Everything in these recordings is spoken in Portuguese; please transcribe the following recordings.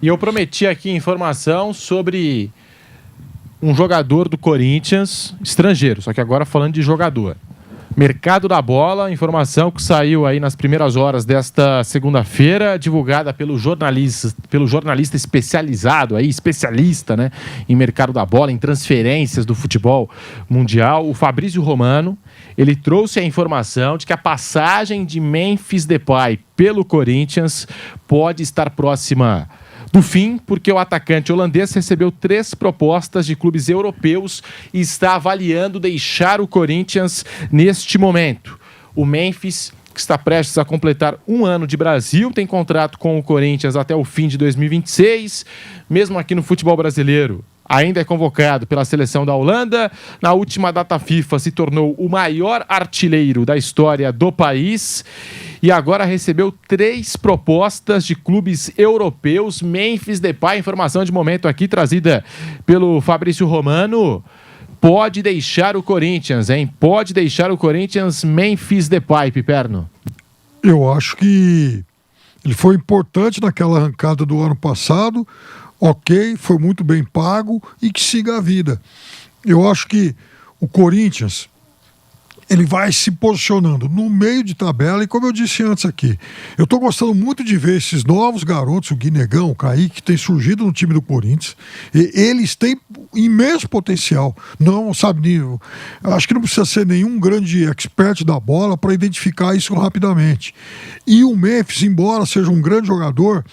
E eu prometi aqui informação sobre um jogador do Corinthians, estrangeiro, só que agora falando de jogador. Mercado da Bola, informação que saiu aí nas primeiras horas desta segunda-feira, divulgada pelo jornalista especializado, aí, especialista, né, em mercado da bola, em transferências do futebol mundial, o Fabrício Romano. Ele trouxe a informação de que a passagem de Memphis Depay pelo Corinthians pode estar próxima do fim, porque o atacante holandês recebeu 3 propostas de clubes europeus e está avaliando deixar o Corinthians neste momento. O Memphis, que está prestes a completar 1 ano de Brasil, tem contrato com o Corinthians até o fim de 2026, mesmo aqui no futebol brasileiro. Ainda é convocado pela seleção da Holanda. Na última data FIFA se tornou o maior artilheiro da história do país. E agora recebeu 3 propostas de clubes europeus. Memphis Depay, informação de momento aqui trazida pelo Fabrício Romano. Pode deixar o Corinthians, hein? Pode deixar o Corinthians, Memphis Depay, Piperno. Eu acho que ele foi importante naquela arrancada do ano passado. Ok, foi muito bem pago e que siga a vida. Eu acho que o Corinthians, ele vai se posicionando no meio de tabela e, como eu disse antes aqui, eu estou gostando muito de ver esses novos garotos, o Guinegão, o Kaique, que tem surgido no time do Corinthians. E eles têm imenso potencial. Não, sabe, acho que não precisa ser nenhum grande expert da bola para identificar isso rapidamente. E o Memphis, embora seja um grande jogador,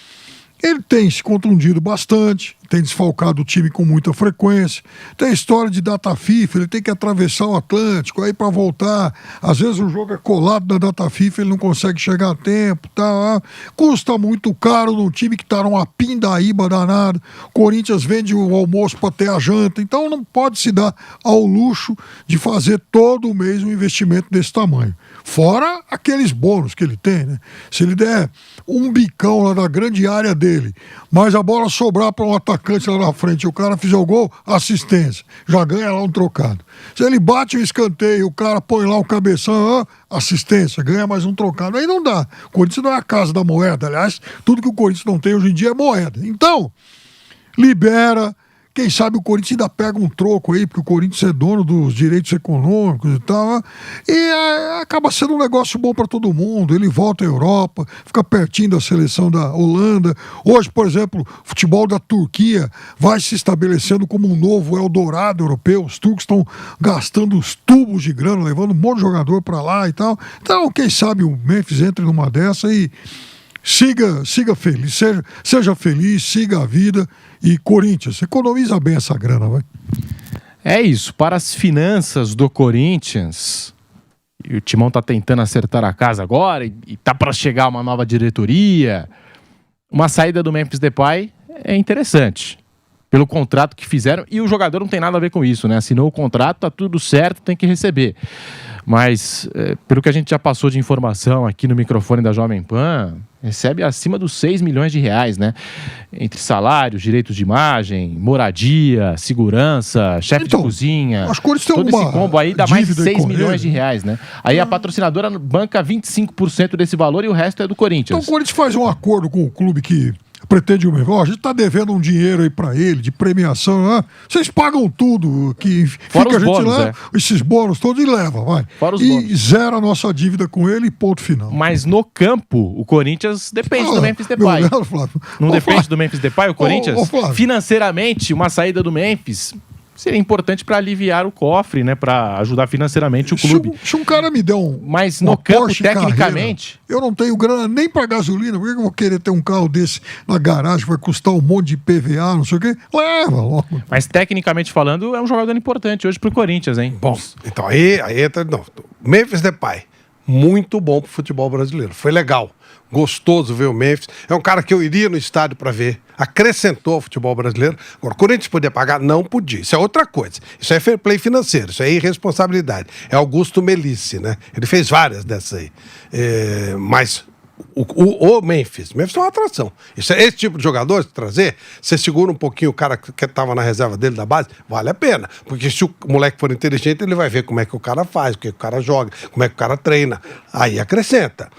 ele tem se contundido bastante, tem desfalcado o time com muita frequência, tem a história de data FIFA, ele tem que atravessar o Atlântico, aí para voltar, às vezes o jogo é colado na data FIFA, ele não consegue chegar a tempo, tá? Custa muito caro num time que tá numa pindaíba danada, Corinthians vende o almoço para ter a janta, então não pode se dar ao luxo de fazer todo mês um investimento desse tamanho. Fora aqueles bônus que ele tem, né? Se ele der um bicão lá na grande área dele, mas a bola sobrar para um atacante lá na frente e o cara fizer o gol, assistência, já ganha lá um trocado. Se ele bate o escanteio, o cara põe lá um cabeção, assistência, ganha mais um trocado. Aí não dá. O Corinthians não é a casa da moeda. Aliás, tudo que o Corinthians não tem hoje em dia é moeda. Então, libera. Quem sabe o Corinthians ainda pega um troco aí, porque o Corinthians é dono dos direitos econômicos e tal, e acaba sendo um negócio bom para todo mundo. Ele volta à Europa, fica pertinho da seleção da Holanda. Hoje, por exemplo, o futebol da Turquia vai se estabelecendo como um novo Eldorado europeu. Os turcos estão gastando os tubos de grana, levando um monte de jogador para lá e tal. Então, quem sabe o Memphis entre numa dessa e siga feliz, seja feliz, siga a vida. E Corinthians, economiza bem essa grana, vai. É isso, para as finanças do Corinthians, e o Timão tá tentando acertar a casa agora, e tá para chegar uma nova diretoria, uma saída do Memphis Depay é interessante, pelo contrato que fizeram, e o jogador não tem nada a ver com isso, né? Assinou o contrato, tá tudo certo, tem que receber. Mas, pelo que a gente já passou de informação aqui no microfone da Jovem Pan, recebe acima dos 6 milhões de reais, né? Entre salários, direitos de imagem, moradia, segurança, chefe de cozinha. Acho que o Corinthians tem todo esse combo aí dá mais de 6 milhões de reais, né? Aí a patrocinadora banca 25% desse valor e o resto é do Corinthians. Então o Corinthians faz um acordo com o clube que pretende o mesmo. A gente tá devendo um dinheiro aí pra ele, de premiação, né? Vocês pagam tudo, que fora fica a gente bônus, lá, esses bônus todos e leva, vai. Fora os e bônus. Zera a nossa dívida com ele e ponto final. Mas no campo, o Corinthians depende do Memphis Depay. Não depende do Memphis Depay, o Corinthians? Financeiramente, uma saída do Memphis seria importante para aliviar o cofre, né? Para ajudar financeiramente o clube. Se um cara me der mas no campo, Porsche tecnicamente... Carreira, eu não tenho grana nem para gasolina. Por que eu vou querer ter um carro desse na garagem que vai custar um monte de PVA, não sei o quê? Leva logo. Mas tecnicamente falando, é um jogador importante hoje pro Corinthians, hein? Bom, então aí entra... Não, Memphis Depay, muito bom pro futebol brasileiro. Foi legal. Gostoso ver o Memphis. É um cara que eu iria no estádio para ver. Acrescentou ao futebol brasileiro. Agora, o Corinthians podia pagar? Não podia. Isso é outra coisa. Isso é fair play financeiro. Isso é irresponsabilidade. É Augusto Melisse, né? Ele fez várias dessas aí. Mas o Memphis é uma atração. Esse tipo de jogador, se trazer, você segura um pouquinho o cara que estava na reserva dele da base, vale a pena. Porque se o moleque for inteligente, ele vai ver como é que o cara faz, o que o cara joga, como é que o cara treina. Aí acrescenta.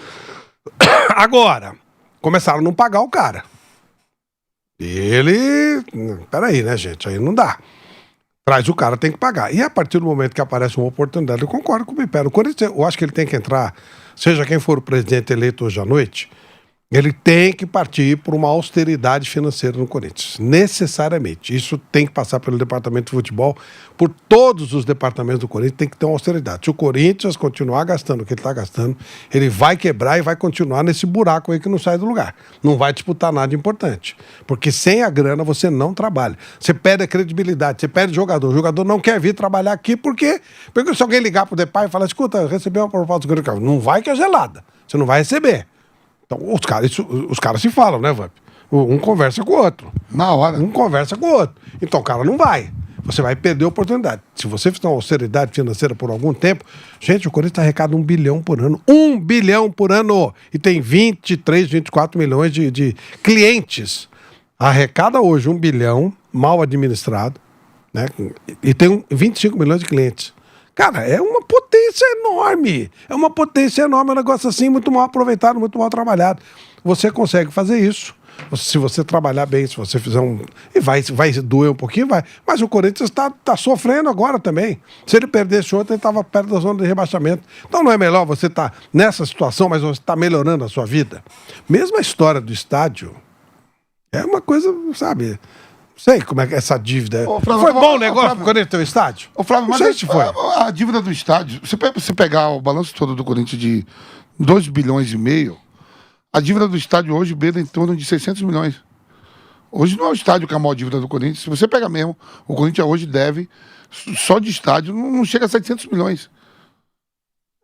Agora, começaram a não pagar o cara. Ele... Peraí, né, gente? Aí não dá. Traz o cara, tem que pagar. E a partir do momento que aparece uma oportunidade, eu concordo com o Pipera. O Corinthians, eu acho que ele tem que entrar, seja quem for o presidente eleito hoje à noite, ele tem que partir por uma austeridade financeira no Corinthians. Necessariamente. Isso tem que passar pelo departamento de futebol, por todos os departamentos do Corinthians tem que ter uma austeridade. Se o Corinthians continuar gastando o que ele está gastando, ele vai quebrar e vai continuar nesse buraco aí que não sai do lugar. Não vai disputar nada importante. Porque sem a grana você não trabalha. Você perde a credibilidade, você perde o jogador. O jogador não quer vir trabalhar aqui porque se alguém ligar pro Depay e falar, escuta, recebeu uma proposta do Corinthians, não vai que é gelada. Você não vai receber. Então, os caras se falam, né, Vamp? Um conversa com o outro. Na hora. Um conversa com o outro. Então, o cara não vai. Você vai perder a oportunidade. Se você fizer uma austeridade financeira por algum tempo... Gente, o Corinthians arrecada 1 bilhão por ano. 1 bilhão por ano! E tem 23, 24 milhões de clientes. Arrecada hoje 1 bilhão, mal administrado, né? E tem 25 milhões de clientes. Cara, é uma potência enorme. É uma potência enorme, é um negócio assim, muito mal aproveitado, muito mal trabalhado. Você consegue fazer isso. Se você trabalhar bem, se você fizer um... E vai doer um pouquinho, vai. Mas o Corinthians tá sofrendo agora também. Se ele perdesse ontem, ele estava perto da zona de rebaixamento. Então não é melhor você estar nessa situação, mas você está melhorando a sua vida? Mesmo a história do estádio é uma coisa, sabe... Sei como é que é essa dívida. Flávio, foi bom o negócio quando ele tem o estádio? Flávio, mas não sei se foi. A dívida do estádio, você pegar o balanço todo do Corinthians de 2 bilhões e meio, a dívida do estádio hoje beira em torno de 600 milhões. Hoje não é o estádio que é a maior dívida do Corinthians. Se você pega mesmo, o Corinthians hoje deve, só de estádio, não chega a 700 milhões.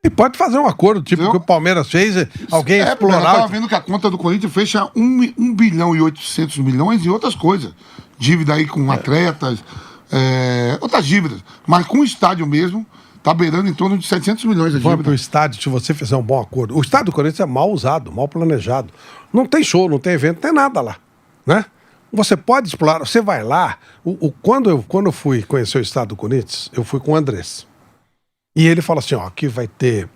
E pode fazer um acordo, tipo que o Palmeiras fez, alguém explorar. Eu estava vendo que a conta do Corinthians fecha 1 bilhão e 800 milhões e outras coisas. Dívida aí com atletas, outras dívidas. Mas com o estádio mesmo, tá beirando em torno de 700 milhões a dívida. O estádio, se você fizer um bom acordo. O estádio do Corinthians é mal usado, mal planejado. Não tem show, não tem evento, não tem nada lá, né? Você pode explorar, você vai lá. Quando eu fui conhecer o estádio do Corinthians, eu fui com o Andrés. E ele fala assim, ó, aqui vai ter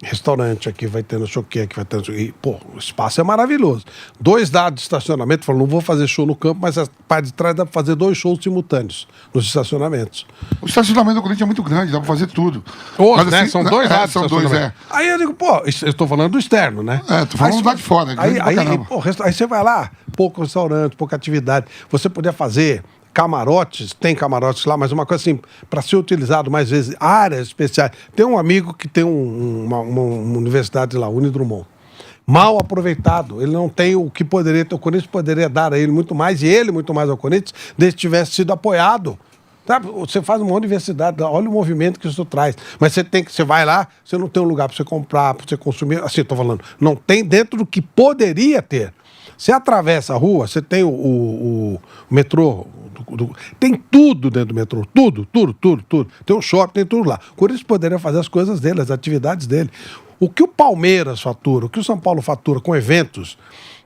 restaurante, aqui vai ter no sei o quê, aqui vai ter... E, pô, o espaço é maravilhoso. 2 dados de estacionamento, falou, não vou fazer show no campo, mas a parte de trás dá pra fazer 2 shows simultâneos nos estacionamentos. O estacionamento do Corinthians é muito grande, dá pra fazer tudo. Mas, né, são 2 dados são 2, Aí eu digo, pô, eu tô falando do externo, né? Tô falando do lado de fora. Aí você vai lá, pouco restaurante, pouca atividade. Você poder fazer... camarotes, tem camarotes lá, mas uma coisa assim, para ser utilizado mais vezes, áreas especiais. Tem um amigo que tem uma universidade lá, Unidrumont. Mal aproveitado. Ele não tem o que poderia ter. O Corinthians poderia dar a ele muito mais, e ele muito mais ao Corinthians, desde que tivesse sido apoiado. Sabe? Você faz uma universidade, olha o movimento que isso traz. Mas você vai lá, você não tem um lugar para você comprar, para você consumir. Assim, estou falando, não tem dentro do que poderia ter. Você atravessa a rua, você tem o metrô, tem tudo dentro do metrô, tudo. Tem um shopping, tem tudo lá. O Corinthians poderia fazer as coisas dele, as atividades dele. O que o Palmeiras fatura, o que o São Paulo fatura com eventos,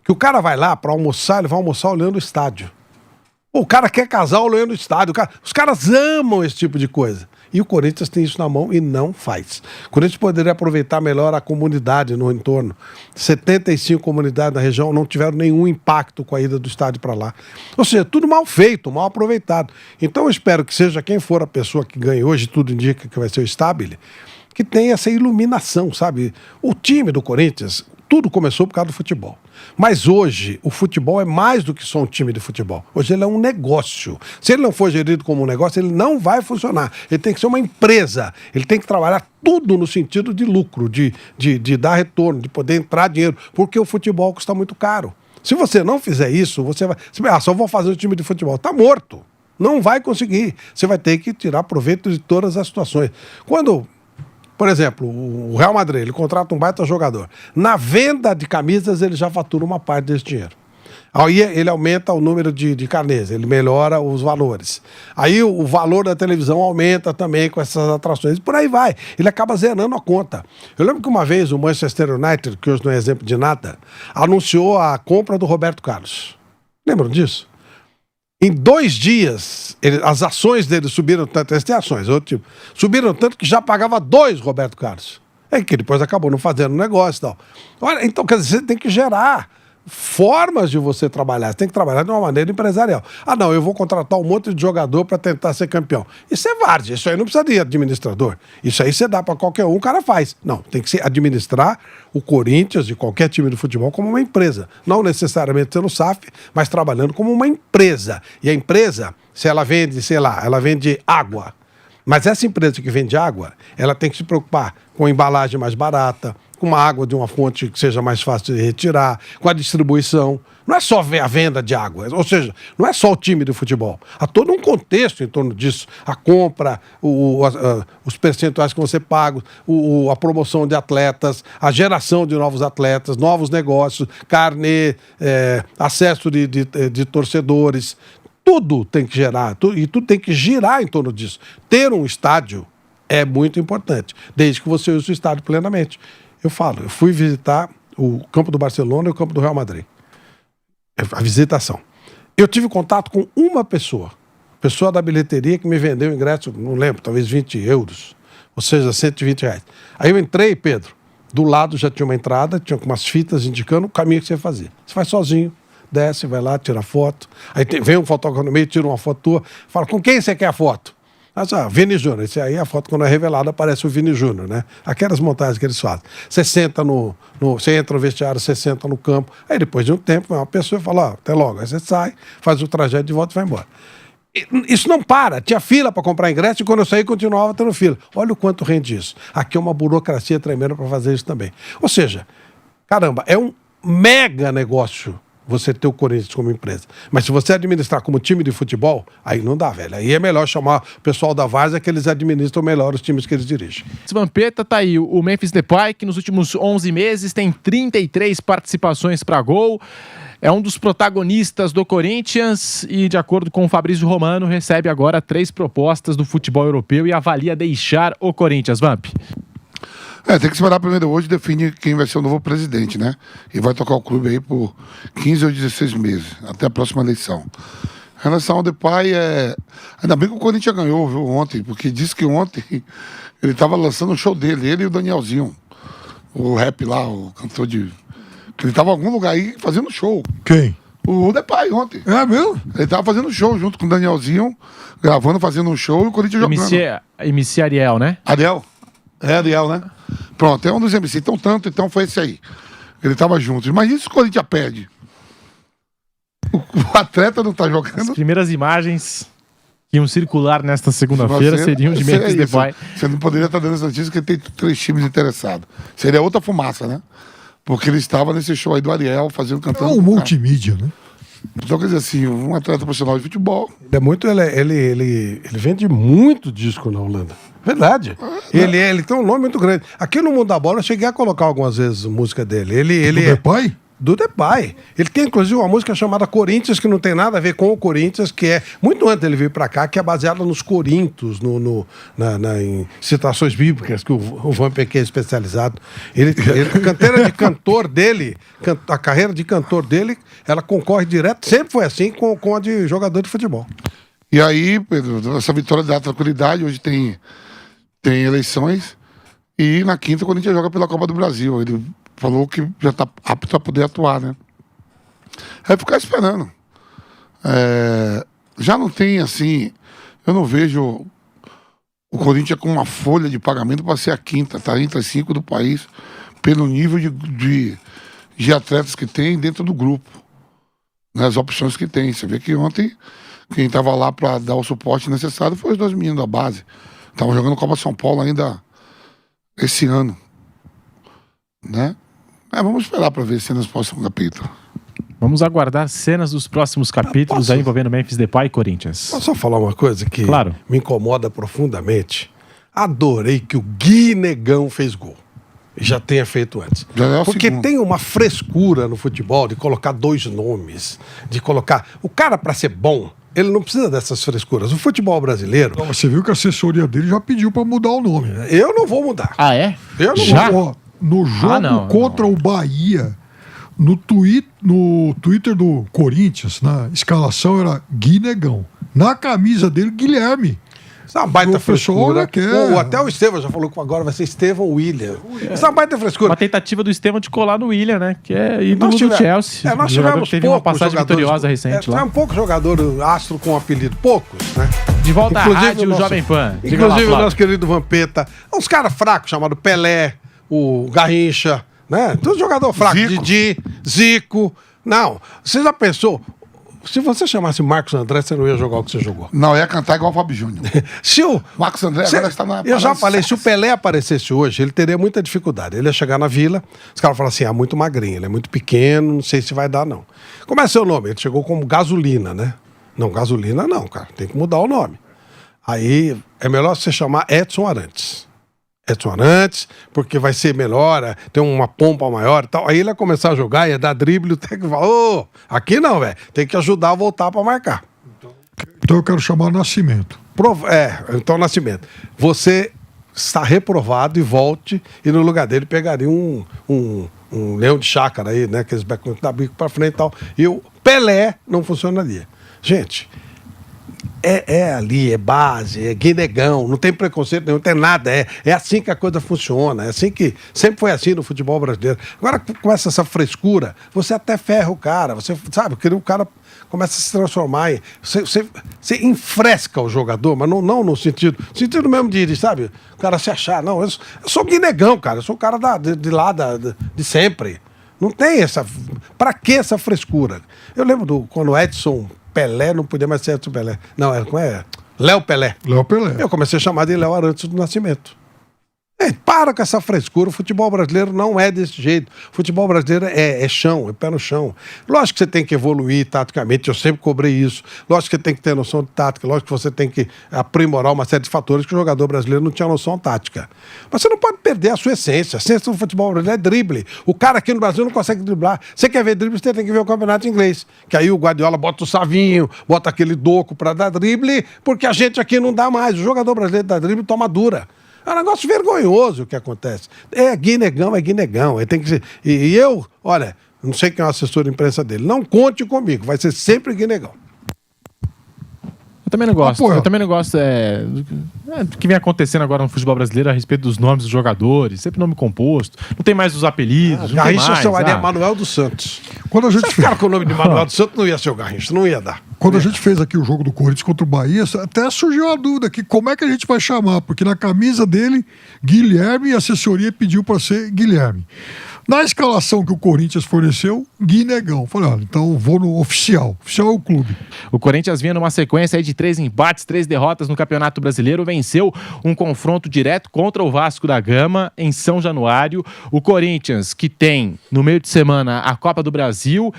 que o cara vai lá para almoçar, ele vai almoçar olhando o estádio. O cara quer casar olhando o estádio. Os caras amam esse tipo de coisa. E o Corinthians tem isso na mão e não faz. O Corinthians poderia aproveitar melhor a comunidade no entorno. 75 comunidades na região não tiveram nenhum impacto com a ida do estádio para lá. Ou seja, tudo mal feito, mal aproveitado. Então eu espero que seja quem for a pessoa que ganhe hoje, tudo indica que vai ser o Stabile, que tenha essa iluminação, sabe? O time do Corinthians, tudo começou por causa do futebol. Mas hoje, o futebol é mais do que só um time de futebol. Hoje ele é um negócio. Se ele não for gerido como um negócio, ele não vai funcionar. Ele tem que ser uma empresa. Ele tem que trabalhar tudo no sentido de lucro, de dar retorno, de poder entrar dinheiro. Porque o futebol custa muito caro. Se você não fizer isso, você vai... só vou fazer o time de futebol. Está morto. Não vai conseguir. Você vai ter que tirar proveito de todas as situações. Quando... Por exemplo, o Real Madrid, ele contrata um baita jogador. Na venda de camisas, ele já fatura uma parte desse dinheiro. Aí ele aumenta o número de carnês, ele melhora os valores. Aí o valor da televisão aumenta também com essas atrações. Por aí vai. Ele acaba zerando a conta. Eu lembro que uma vez o Manchester United, que hoje não é exemplo de nada, anunciou a compra do Roberto Carlos. Lembram disso? Em 2 dias, as ações dele subiram tanto, eles têm ações, outro tipo, subiram tanto que já pagava 2 Roberto Carlos. É que depois acabou não fazendo negócio e tal. Olha, então, quer dizer, você tem que gerar formas de você trabalhar. Você tem que trabalhar de uma maneira empresarial. Ah, não, eu vou contratar um monte de jogador para tentar ser campeão. Isso é várzea, isso aí não precisa de administrador. Isso aí você dá para qualquer um, o cara faz. Não, tem que administrar o Corinthians e qualquer time de futebol como uma empresa. Não necessariamente sendo SAF, mas trabalhando como uma empresa. E a empresa, se ela vende, sei lá, ela vende água. Mas essa empresa que vende água, ela tem que se preocupar com a embalagem mais barata, com uma água de uma fonte que seja mais fácil de retirar, com a distribuição. Não é só a venda de água, ou seja, não é só o time de futebol. Há todo um contexto em torno disso. A compra, os percentuais que você paga, a promoção de atletas, a geração de novos atletas, novos negócios, carnê, acesso de torcedores. Tudo tem que gerar, e tudo tem que girar em torno disso. Ter um estádio é muito importante, desde que você use o estádio plenamente. Eu fui visitar o campo do Barcelona e o campo do Real Madrid. A visitação. Eu tive contato com uma pessoa da bilheteria que me vendeu o ingresso, não lembro, talvez 20 euros, ou seja, R$120. Aí eu entrei, Pedro, do lado já tinha uma entrada, tinha umas fitas indicando o caminho que você fazia. Você faz sozinho, desce, vai lá, tira foto. Aí vem um fotógrafo no meio, tira uma foto tua, fala, com quem você quer a foto? Mas, Vini Júnior, esse aí a foto quando é revelada aparece o Vini Júnior, né? Aquelas montagens que eles fazem. Você senta você entra no vestiário, você senta no campo, aí depois de um tempo, uma pessoa fala, até logo. Aí você sai, faz o trajeto de volta e vai embora. Isso não para. Tinha fila para comprar ingresso e quando eu saí continuava tendo fila. Olha o quanto rende isso. Aqui é uma burocracia tremenda para fazer isso também. Ou seja, caramba, é um mega negócio você ter o Corinthians como empresa. Mas se você administrar como time de futebol, aí não dá, velho. Aí é melhor chamar o pessoal da várzea que eles administram melhor os times que eles dirigem. Vampeta, tá aí o Memphis Depay, que nos últimos 11 meses tem 33 participações para gol. É um dos protagonistas do Corinthians e, de acordo com o Fabrício Romano, recebe agora 3 propostas do futebol europeu e avalia deixar o Corinthians. Vamp. Tem que esperar primeiro hoje definir quem vai ser o novo presidente, né? E vai tocar o clube aí por 15 ou 16 meses, até a próxima eleição. Em relação ao Depay, ainda bem que o Corinthians ganhou, viu, ontem, porque disse que ontem ele estava lançando o show dele, ele e o Danielzinho, o rap lá, o cantor de... Ele estava em algum lugar aí fazendo show. Quem? O Depay ontem. É mesmo? Ele estava fazendo show junto com o Danielzinho, gravando, fazendo um show e o Corinthians jogando. MC Ariel, né? Ariel? É, Ariel, né? Pronto, é um dos MC. Então foi esse aí. Ele tava junto. Mas isso o Corinthians perde. O atleta não tá jogando. As primeiras imagens que iam circular nesta segunda-feira seriam de Memphis Depay. Você não poderia estar dando essa notícia que tem 3 times interessados. Seria outra fumaça, né? Porque ele estava nesse show aí do Ariel, cantando. É um multimídia, né? Então, quer dizer assim, um atleta profissional de futebol. Ele vende muito disco na Holanda. Verdade. Ele tem um nome muito grande. Aqui no Mundo da Bola eu cheguei a colocar algumas vezes música dele. Ele Depay? Do Depay. Ele tem, inclusive, uma música chamada Corinthians, que não tem nada a ver com o Corinthians, que é muito antes dele vir pra cá, que é baseada nos Corintos, em citações bíblicas, que o Van Pequet é especializado. A carreira de cantor dele, a carreira de cantor dele, ela concorre direto, sempre foi assim, com a de jogador de futebol. E aí, Pedro, essa vitória da tranquilidade, hoje tem eleições, e na quinta o Corinthians joga pela Copa do Brasil. Ele falou que já está apto a poder atuar, né? É ficar esperando. Já não tem, assim... Eu não vejo o Corinthians com uma folha de pagamento para ser a quinta, tá entre as 5 do país, pelo nível de atletas que tem dentro do grupo. Né? As opções que tem. Você vê que ontem, quem estava lá para dar o suporte necessário foi os 2 meninos da base. Estavam jogando Copa São Paulo ainda esse ano. Né? Vamos esperar para ver cenas do próximo capítulo. Vamos aguardar cenas dos próximos capítulos aí envolvendo Memphis Depay e Corinthians. Posso só falar uma coisa que claro. Me incomoda profundamente? Adorei que o Gui Negão fez gol. E já tenha feito antes. Porque tem uma frescura no futebol de colocar 2 nomes, de colocar... O cara, para ser bom, ele não precisa dessas frescuras. O futebol brasileiro... Não, você viu que a assessoria dele já pediu para mudar o nome, né? Eu não vou mudar. Ah, é? Eu não já? vou. No jogo contra o Bahia, no Twitter do Corinthians, na escalação era Gui Negão. Na camisa dele, Guilherme. Isso é uma baita frescura. Até o Estevão já falou que agora vai ser Estevão William. Isso é uma baita frescura. Uma tentativa do Estevão de colar no William, né? Que é ídolo do Chelsea. Nós tivemos teve uma passagem vitoriosa recente lá. Tivemos poucos jogadores astro com apelido. Poucos, né? De volta à rádio, Jovem Pan. Inclusive o nosso querido Vampeta. Uns caras fracos, chamados Pelé, o Garrincha, né? Todo jogador fraco. Didi, Zico. Não, você já pensou... Se você chamasse Marcos André, você não ia jogar o que você jogou. Não, ia cantar igual o Fábio Júnior. Se o Marcos André agora está na... Eu já falei, se o Pelé aparecesse hoje, ele teria muita dificuldade. Ele ia chegar na Vila, os caras falaram assim, muito magrinho, ele é muito pequeno, não sei se vai dar, não. Como é seu nome? Ele chegou como Gasolina, né? Não, Gasolina não, cara, tem que mudar o nome. Aí é melhor você chamar Edson Arantes. Edson Arantes, porque vai ser melhor, tem uma pompa maior e tal. Aí ele ia começar a jogar, ia dar drible, o técnico fala, aqui não, velho, tem que ajudar a voltar pra marcar. Então eu quero chamar Nascimento. Então Nascimento, você está reprovado e volte, e no lugar dele pegaria um leão de chácara aí, né, aqueles becos da bico pra frente e tal, e o Pelé não funcionaria. Gente... ali, é base, é guinegão, não tem preconceito nenhum, não tem nada, é assim que a coisa funciona, é assim que sempre foi assim no futebol brasileiro. Agora começa essa frescura, você até ferra o cara, você sabe, porque o cara começa a se transformar você enfresca o jogador, mas não no sentido mesmo de, sabe, o cara se achar, não, eu sou guinegão, cara, eu sou o cara de lá, de sempre, não tem essa, pra que essa frescura? Eu lembro quando o Edson Pelé não podia mais ser Edson Pelé. Não, como é? Léo Pelé. Léo Pelé. Eu comecei a chamar de Léo Arantes do Nascimento. Para com essa frescura, o futebol brasileiro não é desse jeito. O futebol brasileiro é chão, é pé no chão. Lógico que você tem que evoluir taticamente, eu sempre cobrei isso. Lógico que você tem que ter noção de tática, lógico que você tem que aprimorar uma série de fatores que o jogador brasileiro não tinha noção tática. Mas você não pode perder a sua essência. A essência do futebol brasileiro é drible. O cara aqui no Brasil não consegue driblar. Você quer ver drible, você tem que ver o campeonato inglês. Que aí o Guardiola bota o Savinho, bota aquele Doco para dar drible, porque a gente aqui não dá mais. O jogador brasileiro dá drible toma dura. É um negócio vergonhoso o que acontece. É guinegão. Tem que ser... E eu, olha, não sei quem é o assessor de imprensa dele, não conte comigo, vai ser sempre guinegão. Eu também não gosto. Eu também não gosto do que vem acontecendo agora no futebol brasileiro a respeito dos nomes dos jogadores, sempre nome composto. Não tem mais os apelidos. Garrincha é Manuel dos Santos. Quando a gente cara com o nome de Manuel dos Santos não ia ser o Garrincha, não ia dar. Quando a gente fez aqui o jogo do Corinthians contra o Bahia, até surgiu a dúvida aqui, como é que a gente vai chamar? Porque na camisa dele, Guilherme, e a assessoria pediu para ser Guilherme. Na escalação que o Corinthians forneceu, Guinegão. Falei, olha, então vou no oficial. Oficial é o clube. O Corinthians vinha numa sequência aí de 3 empates, 3 derrotas no Campeonato Brasileiro. Venceu um confronto direto contra o Vasco da Gama em São Januário. O Corinthians, que tem no meio de semana a Copa do Brasil,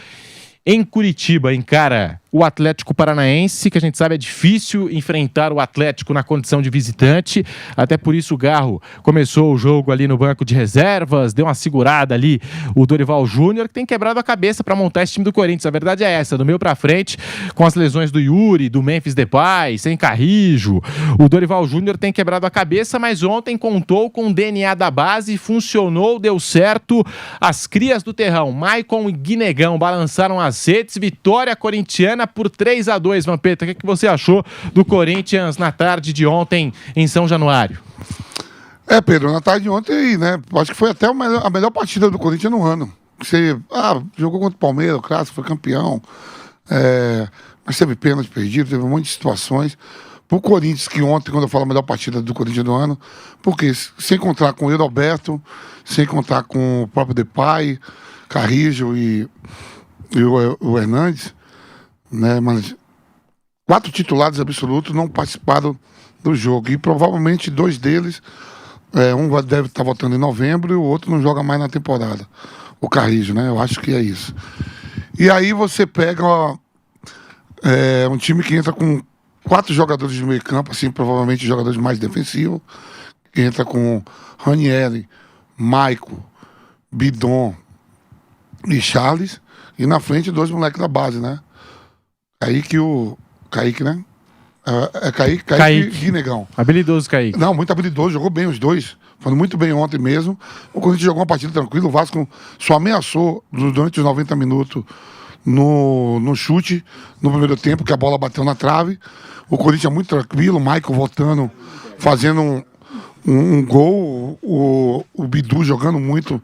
em Curitiba encara o Atlético Paranaense, que a gente sabe é difícil enfrentar o Atlético na condição de visitante, até por isso o Garro começou o jogo ali no banco de reservas, deu uma segurada ali o Dorival Júnior, que tem quebrado a cabeça para montar esse time do Corinthians. A verdade é essa, do meio para frente, com as lesões do Yuri, do Memphis Depay, sem Carrijo, o Dorival Júnior tem quebrado a cabeça, mas ontem contou com o DNA da base, funcionou, deu certo. As crias do terrão, Maicon e Guinegão, balançaram as redes, vitória corintiana por 3-2, Vampeta. O que você achou do Corinthians na tarde de ontem em São Januário? Pedro, na tarde de ontem, né? Acho que foi até a melhor partida do Corinthians no ano. Você jogou contra o Palmeiras, o Clássico, foi campeão. Mas teve pênalti perdido, teve um monte de situações. Pro Corinthians, que ontem, quando eu falo a melhor partida do Corinthians do ano, porque sem contar com o Alberto, sem contar com o próprio Depay, Carrijo e o Hernandes, né, mas 4 titulares absolutos não participaram do jogo. E provavelmente 2 deles, um deve estar voltando em novembro e o outro não joga mais na temporada. O Carrijo, né? Eu acho que é isso. E aí você pega um time que entra com 4 jogadores de meio campo, assim, provavelmente jogadores mais defensivos, que entra com Ranieri, Maico, Bidon e Charles, e na frente 2 moleques da base, né? Kaique, né? Kaique e Guinegão. Habilidoso, Kaique. Não, muito habilidoso, jogou bem os dois. Foi muito bem ontem mesmo. O Corinthians jogou uma partida tranquila, o Vasco só ameaçou durante os 90 minutos no chute no primeiro tempo, que a bola bateu na trave. O Corinthians muito tranquilo, o Michael voltando, fazendo um gol, o Bidu jogando muito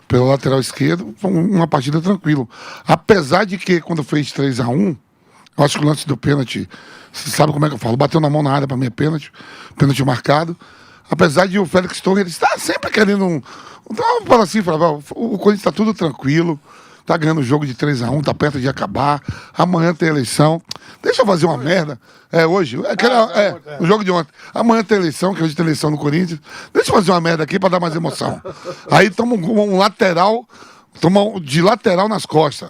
pelo lateral esquerdo. Foi uma partida tranquila. Apesar de que, quando fez 3-1, eu acho que o lance do pênalti, você sabe como é que eu falo, bateu na mão na área, para mim é pênalti marcado. Apesar de o Félix Torres estar sempre querendo fala assim, o Corinthians está tudo tranquilo, tá ganhando o jogo de 3-1, tá perto de acabar, amanhã tem eleição. Deixa eu fazer uma merda. Hoje. O jogo de ontem. Amanhã tem eleição, que hoje tem eleição no Corinthians. Deixa eu fazer uma merda aqui para dar mais emoção. Aí toma um lateral, de lateral nas costas.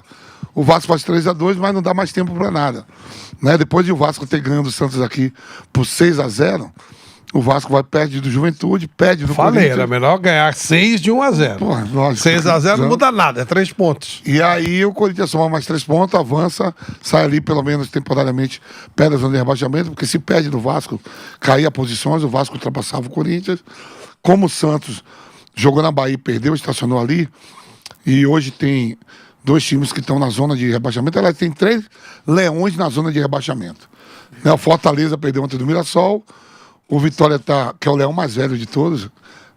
O Vasco faz 3-2, mas não dá mais tempo para nada. Né? Depois de o Vasco ter ganho do Santos aqui por 6-0, o Vasco vai perder do Juventude, perde do Falei, Corinthians. era melhor ganhar 6 de 1-0. 6-0 não muda nada, é 3 pontos. E aí o Corinthians soma mais 3 pontos, avança, sai ali pelo menos temporariamente, perde a zona de rebaixamento, porque se perde do Vasco, caía posições, o Vasco ultrapassava o Corinthians. Como o Santos jogou na Bahia e perdeu, estacionou ali, e hoje tem 2 times que estão na zona de rebaixamento, ela tem 3 leões na zona de rebaixamento. O Fortaleza perdeu ontem do Mirassol, o Vitória, que é o leão mais velho de todos,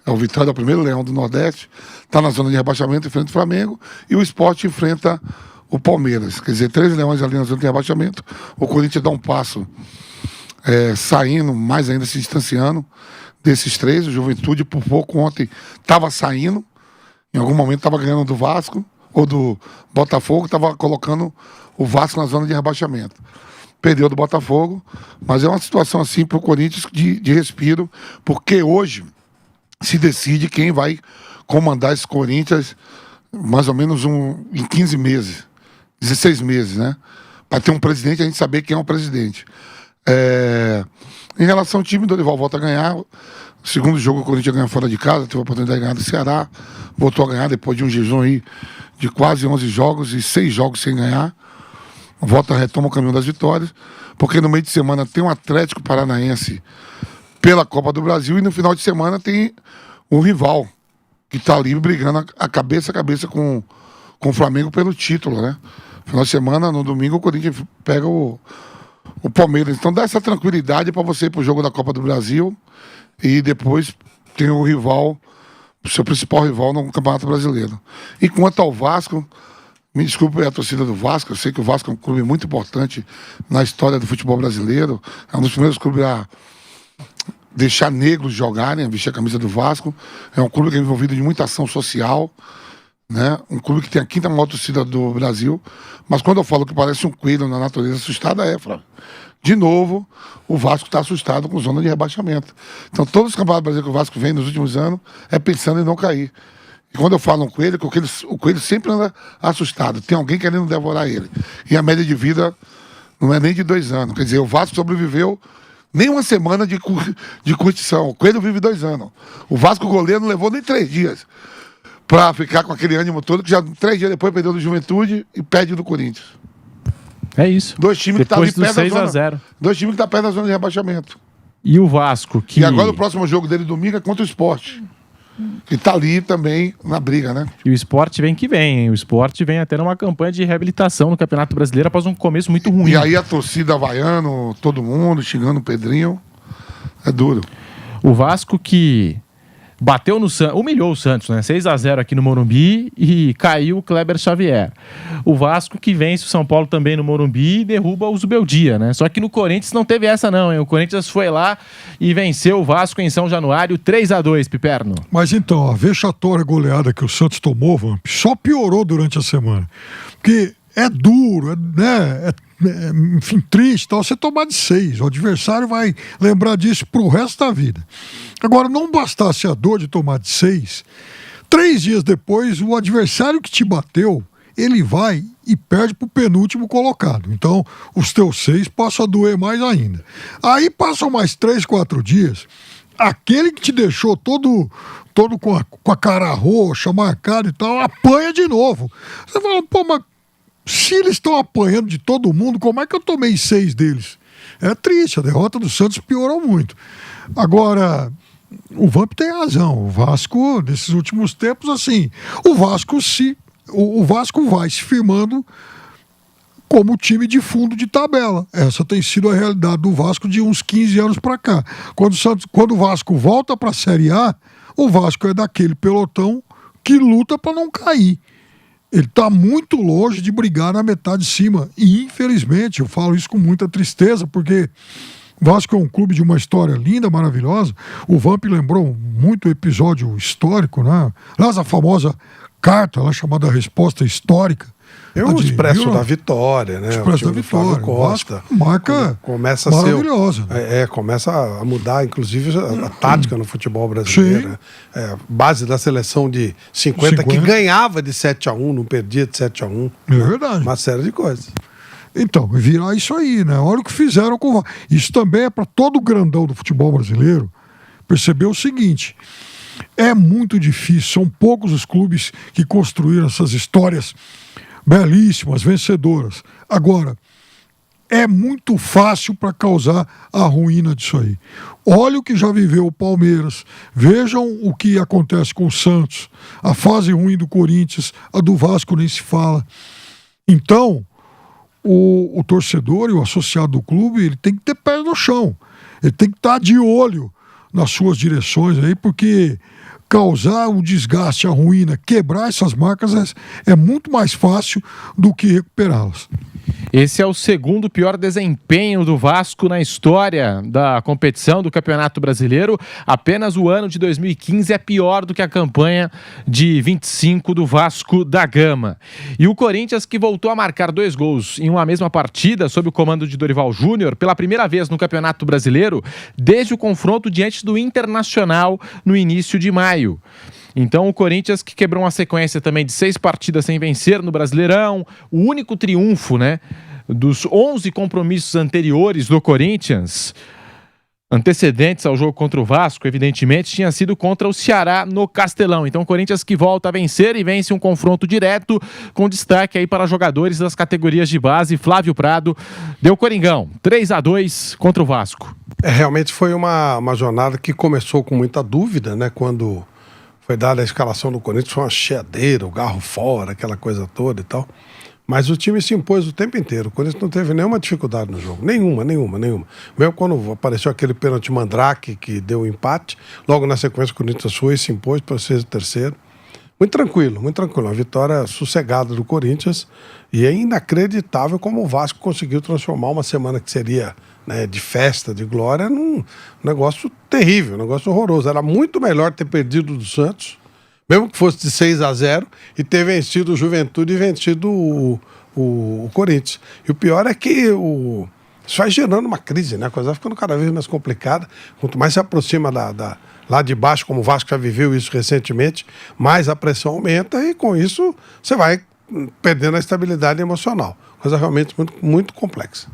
o Vitória é o primeiro leão do Nordeste, está na zona de rebaixamento, enfrenta o Flamengo, e o Sport enfrenta o Palmeiras. Quer dizer, 3 leões ali na zona de rebaixamento, o Corinthians dá um passo saindo, mais ainda se distanciando desses 3, o Juventude por pouco ontem estava saindo, em algum momento estava ganhando do Vasco, ou do Botafogo, estava colocando o Vasco na zona de rebaixamento. Perdeu do Botafogo, mas é uma situação assim para o Corinthians de respiro, porque hoje se decide quem vai comandar esse Corinthians mais ou menos em 15 meses, 16 meses, né? Para ter um presidente, a gente saber quem é o presidente. Em relação ao time, o Dorival volta a ganhar. O segundo jogo o Corinthians ganha fora de casa, teve a oportunidade de ganhar do Ceará, voltou a ganhar depois de um jejum aí de quase 11 jogos e 6 jogos sem ganhar. Volta, retoma o caminho das vitórias, porque no meio de semana tem um Atlético Paranaense pela Copa do Brasil e no final de semana tem um rival que está ali brigando a cabeça com o Flamengo pelo título, né? No final de semana, no domingo, o Corinthians pega o Palmeiras. Então dá essa tranquilidade para você ir para o jogo da Copa do Brasil e depois tem o rival, o seu principal rival no Campeonato Brasileiro. E quanto ao Vasco, me desculpe a torcida do Vasco, eu sei que o Vasco é um clube muito importante na história do futebol brasileiro, é um dos primeiros clubes a deixar negros jogarem, a vestir a camisa do Vasco, é um clube que é envolvido em muita ação social, né? Um clube que tem a 5ª maior torcida do Brasil, mas quando eu falo que parece um coelho na natureza assustada, Flávio. De novo, o Vasco está assustado com zona de rebaixamento. Então todos os campeonatos brasileiros que o Vasco vem nos últimos anos é pensando em não cair. E quando eu falo um coelho, o coelho sempre anda assustado. Tem alguém querendo devorar ele. E a média de vida não é nem de 2 anos. Quer dizer, o Vasco sobreviveu nem uma semana de curtição. O coelho vive 2 anos. O Vasco goleiro não levou nem 3 dias para ficar com aquele ânimo todo, que já 3 dias depois perdeu do Juventude e perde do Corinthians. É isso. 2 times que estão ali perto da zona. 6-0. 2 times que estão perto da zona de rebaixamento. E o Vasco, que... E agora o próximo jogo dele domingo é contra o Sport. Que tá ali também na briga, né? E o Sport vem que vem, hein? O Sport vem até numa campanha de reabilitação no Campeonato Brasileiro após um começo muito ruim. E aí a torcida havaiano, todo mundo xingando o Pedrinho. É duro. O Vasco que bateu no Santos, humilhou o Santos, né? 6-0 aqui no Morumbi e caiu o Kleber Xavier. O Vasco que vence o São Paulo também no Morumbi e derruba o Zubeldia, né? Só que no Corinthians não teve essa não, hein? O Corinthians foi lá e venceu o Vasco em São Januário 3-2, Piperno. Mas então, a vexatória goleada que o Santos tomou, Vamp, só piorou durante a semana. Porque é duro, enfim, triste, tal, você tomar de 6. O adversário vai lembrar disso pro resto da vida. Agora, não bastasse a dor de tomar de 6, 3 dias depois, o adversário que te bateu, ele vai e perde pro penúltimo colocado. Então, os teus 6 passam a doer mais ainda. Aí passam mais 3, 4 dias, aquele que te deixou todo com a cara roxa, marcado e tal, apanha de novo. Você fala, pô, mas se eles estão apanhando de todo mundo, como é que eu tomei 6 deles? É triste, a derrota do Santos piorou muito. Agora, o Vamp tem razão. O Vasco, nesses últimos tempos, assim, o Vasco vai se firmando como time de fundo de tabela. Essa tem sido a realidade do Vasco de uns 15 anos para cá. Quando o Vasco volta para a Série A, o Vasco é daquele pelotão que luta para não cair. Ele está muito longe de brigar na metade de cima. E, infelizmente, eu falo isso com muita tristeza, porque o Vasco é um clube de uma história linda, maravilhosa. O Vamp lembrou muito episódio histórico, né? Aliás, a famosa carta lá chamada Resposta Histórica. É o Expresso da Vitória, né? Expresso da Vitória. Costa. Marca começa maravilhosa. Começa a mudar, inclusive, a tática no futebol brasileiro. Base da seleção de 50 que ganhava de 7-1, não perdia de 7-1. É verdade. Uma série de coisas. Então, virar isso aí, né? Olha o que fizeram com o Vasco. Isso também é para todo grandão do futebol brasileiro perceber o seguinte: é muito difícil, são poucos os clubes que construíram essas histórias belíssimas, vencedoras. Agora, é muito fácil para causar a ruína disso aí. Olha o que já viveu o Palmeiras, vejam o que acontece com o Santos, a fase ruim do Corinthians, a do Vasco nem se fala. Então, o torcedor e o associado do clube, ele tem que ter pé no chão, ele tem que estar de olho nas suas direções aí, porque causar o desgaste, a ruína, quebrar essas marcas é muito mais fácil do que recuperá-las. Esse é o segundo pior desempenho do Vasco na história da competição do Campeonato Brasileiro. Apenas o ano de 2015 é pior do que a campanha de 25 do Vasco da Gama. E o Corinthians, que voltou a marcar 2 gols em uma mesma partida sob o comando de Dorival Júnior, pela primeira vez no Campeonato Brasileiro, desde o confronto diante do Internacional no início de maio. Então o Corinthians, que quebrou uma sequência também de 6 partidas sem vencer no Brasileirão, o único triunfo, né, dos 11 compromissos anteriores do Corinthians, antecedentes ao jogo contra o Vasco, evidentemente, tinha sido contra o Ceará no Castelão. Então o Corinthians que volta a vencer e vence um confronto direto, com destaque aí para jogadores das categorias de base. Flávio Prado deu Coringão, 3-2 contra o Vasco. Realmente foi uma jornada que começou com muita dúvida, né, quando foi dada a escalação do Corinthians, foi uma cheadeira, o garro fora, aquela coisa toda e tal. Mas o time se impôs o tempo inteiro. O Corinthians não teve nenhuma dificuldade no jogo. Nenhuma. Mesmo quando apareceu aquele pênalti Mandrake que deu o empate, logo na sequência o Corinthians foi e se impôs para ser o terceiro. Muito tranquilo. Uma vitória sossegada do Corinthians. E é inacreditável como o Vasco conseguiu transformar uma semana que seria, né, de festa, de glória, num negócio terrível, um negócio horroroso. Era muito melhor ter perdido do Santos, mesmo que fosse de 6-0, e ter vencido o Juventude e vencido o Corinthians. E o pior é que isso vai gerando uma crise, né? A coisa vai ficando cada vez mais complicada. Quanto mais se aproxima lá de baixo, como o Vasco já viveu isso recentemente, mais a pressão aumenta e com isso você vai perdendo a estabilidade emocional. Coisa realmente muito, muito complexa.